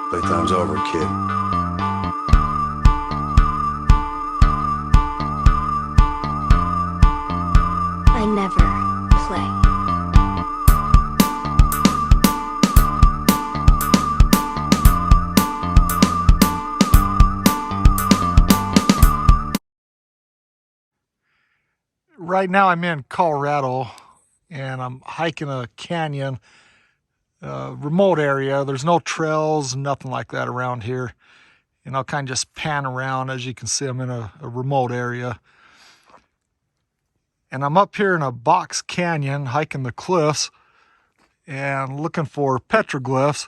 Playtime's over, kid. I never play. Right now I'm in Colorado and I'm hiking a canyon, remote area. There's no trails, nothing like that around here. And I'll kind of just pan around. As you can see, I'm in a remote area. And I'm up here in a box canyon hiking the cliffs and looking for petroglyphs.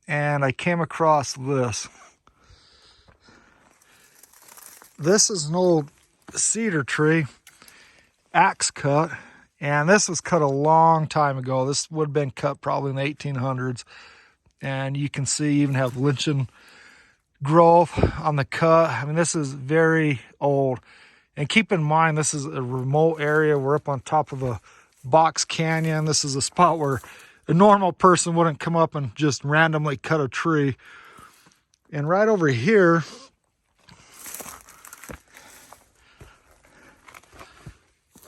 And I came across this. This is an old cedar tree, axe cut. And this was cut a long time ago. This would have been cut probably in the 1800s. And you can see even have lynching growth on the cut. I mean, this is very old. And keep in mind, this is a remote area. We're up on top of a box canyon. This is a spot where a normal person wouldn't come up and just randomly cut a tree. And right over here,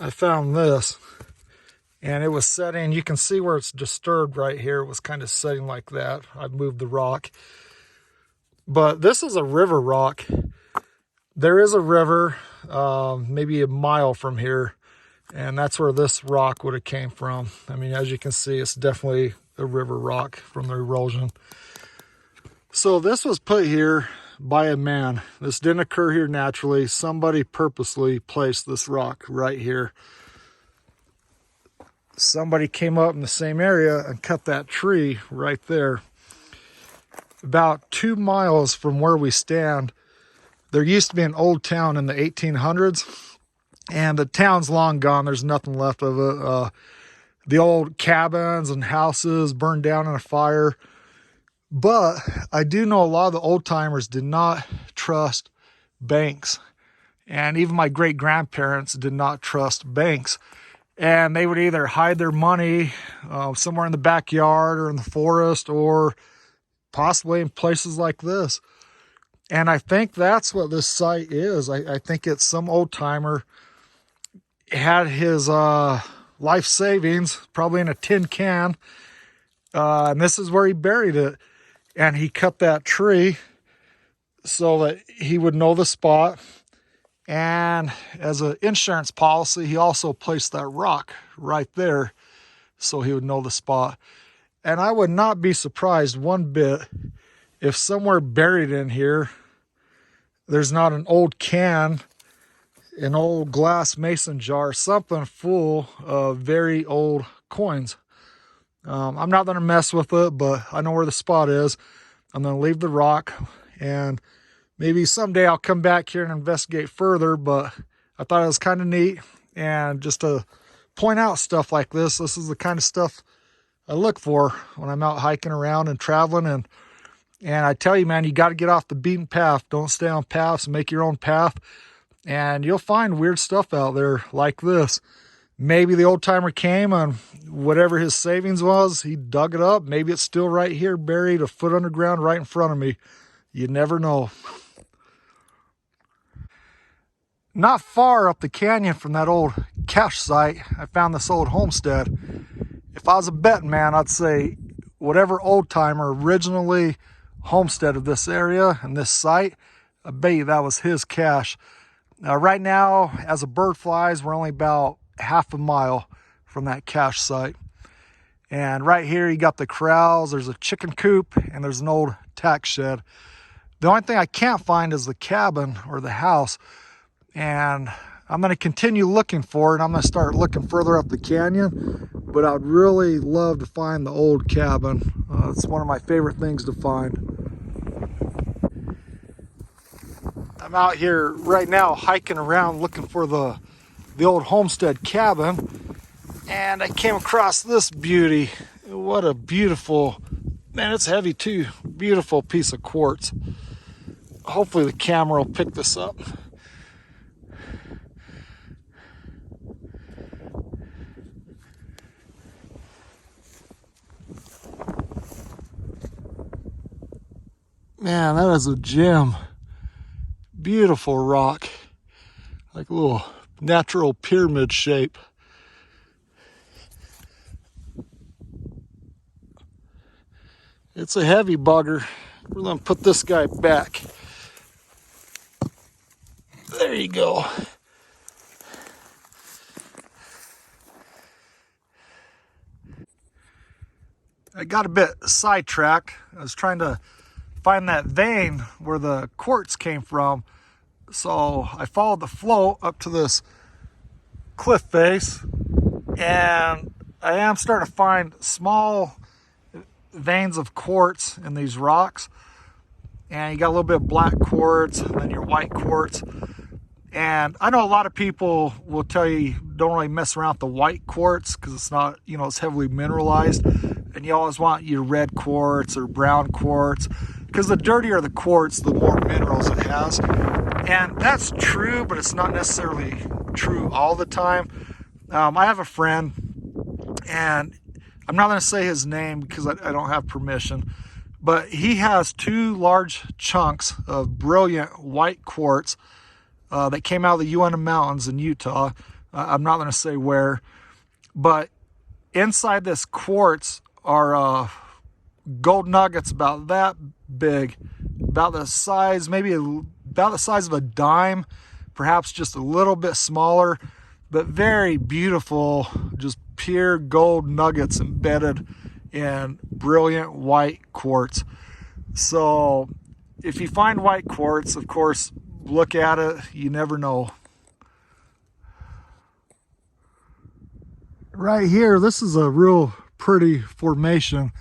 I found this. And it was setting, you can see where it's disturbed right here. It was kind of setting like that. I've moved the rock. But this is a river rock. There is a river maybe a mile from here. And that's where this rock would have came from. I mean, as you can see, it's definitely a river rock from the erosion. So this was put here by a man. This didn't occur here naturally. Somebody purposely placed this rock right here. Somebody came up in the same area and cut that tree right there. About 2 miles from where we stand, there used to be an old town in the 1800s, and the town's long gone. There's nothing left of it. The old cabins and houses burned down in a fire. But I do know a lot of the old timers did not trust banks. And even my great grandparents did not trust banks. And they would either hide their money somewhere in the backyard or in the forest or possibly in places like this. And I think that's what this site is. I think it's some old timer had his life savings probably in a tin can. And this is where he buried it. And he cut that tree so that he would know the spot. And as an insurance policy, he also placed that rock right there so he would know the spot. And I would not be surprised one bit if somewhere buried in here, there's not an old can, an old glass mason jar, something full of very old coins. I'm not going to mess with it, but I know where the spot is. I'm going to leave the rock, and maybe someday I'll come back here and investigate further, but I thought it was kind of neat. And just to point out stuff like this is the kind of stuff I look for when I'm out hiking around and traveling. And I tell you, man, you got to get off the beaten path. Don't stay on paths, make your own path. And you'll find weird stuff out there like this. Maybe the old timer came and whatever his savings was, he dug it up. Maybe it's still right here, buried a foot underground right in front of me. You never know. Not far up the canyon from that old cache site, I found this old homestead. If I was a betting man, I'd say whatever old timer originally homesteaded this area and this site, I bet you that was his cache. Right now, as a bird flies, we're only about half a mile from that cache site. And right here you got the corrals, there's a chicken coop, and there's an old tack shed. The only thing I can't find is the cabin or the house, and I'm going to continue looking for it. I'm going to start looking further up the canyon, but I'd really love to find the old cabin. It's one of my favorite things to find. I'm out here right now hiking around looking for the old homestead cabin, and I came across this beauty. What a beautiful, man, it's heavy too, beautiful piece of quartz. Hopefully the camera will pick this up. Man, that is a gem. Beautiful rock, like a little natural pyramid shape. It's a heavy bugger. We're gonna put this guy back. There you go. I got a bit sidetracked. I was trying to find that vein where the quartz came from. So I followed the flow up to this cliff face, and I am starting to find small veins of quartz in these rocks. And you got a little bit of black quartz, and then your white quartz. And I know a lot of people will tell you don't really mess around with the white quartz because it's not, you know, it's heavily mineralized. And you always want your red quartz or brown quartz, because the dirtier the quartz, the more minerals it has. And that's true, but it's not necessarily true all the time. I have a friend, and I'm not going to say his name because I don't have permission, but he has 2 large chunks of brilliant white quartz that came out of the Uinta Mountains in Utah. I'm not going to say where, but inside this quartz are gold nuggets about that big, about the size, maybe about the size of a dime, perhaps just a little bit smaller, but very beautiful, just pure gold nuggets embedded in brilliant white quartz. So if you find white quartz, of course, look at it. You never know. Right here, this is a real pretty formation.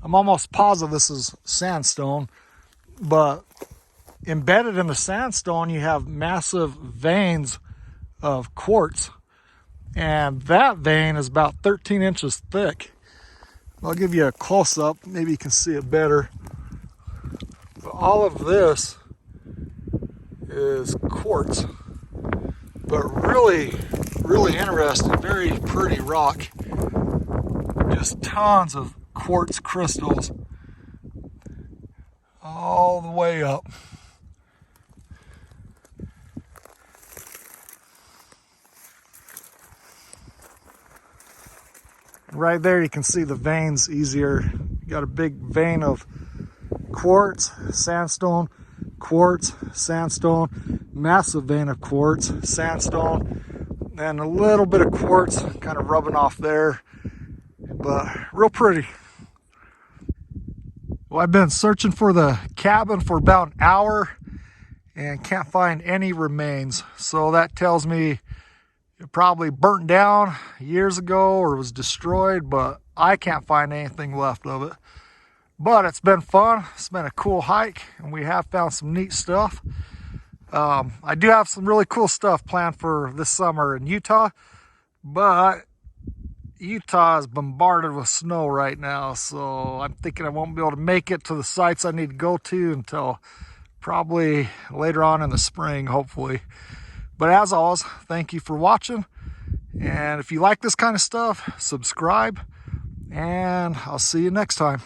I'm almost positive this is sandstone, but embedded in the sandstone, you have massive veins of quartz, and that vein is about 13 inches thick. I'll give you a close-up, maybe you can see it better. But all of this is quartz, but really, really interesting, very pretty rock. Just tons of quartz crystals all the way up. Right there you can see the veins easier. You got a big vein of quartz, sandstone, quartz, sandstone, massive vein of quartz, sandstone, and a little bit of quartz kind of rubbing off there, but real pretty. Well, I've been searching for the cabin for about an hour and can't find any remains, so that tells me it probably burnt down years ago or was destroyed, but I can't find anything left of it. But it's been fun. It's been a cool hike, and we have found some neat stuff. I do have some really cool stuff planned for this summer in Utah, but Utah is bombarded with snow right now, so I'm thinking I won't be able to make it to the sites I need to go to until probably later on in the spring, hopefully. But as always, thank you for watching, and if you like this kind of stuff, subscribe, and I'll see you next time.